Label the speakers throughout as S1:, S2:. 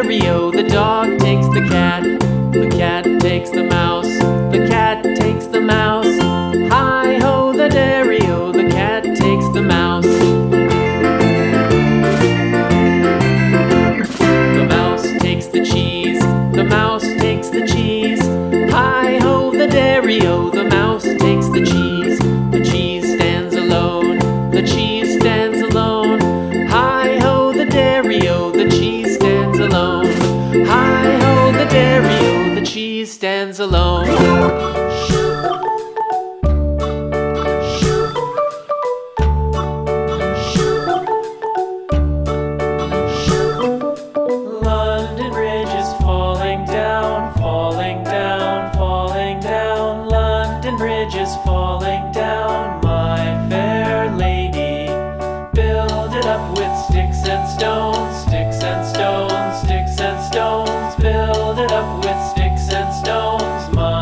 S1: dairy-o. The dog takes the cat. The cat takes the mouse. The cat takes the mouse. Hi-ho, the dairy-o. The cat takes the mouse. The mouse takes the cheese. The mouse takes the cheese. Hi-ho, the dairy-o. The mouse takes the cheese. The cheese stands alone. The cheese stands alone. Hi-ho, the dairy-o. The cheese stands alone. Hi-ho, the dairy-o. The cheese stands alone. London Bridge is falling down, falling down, falling down. London Bridge is falling down, my fair lady. Build it up with sticks and stones, sticks and stones, sticks and stones. Build it up with sticks and stones, my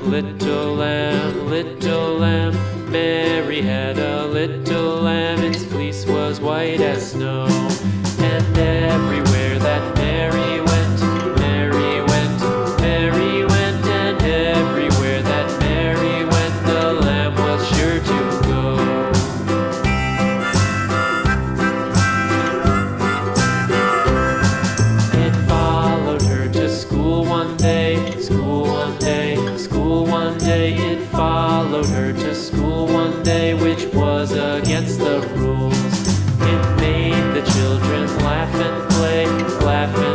S1: little lamb, little lamb. Mary had a little lamb, its fleece was white as snow. And everywhere that Mary went, Mary went, Mary went. And everywhere that Mary went, the lamb was sure to go. It followed her to school one day, school one day, school one day. It followed her to school one day, which was against the rules. It made the children laugh and play, laugh and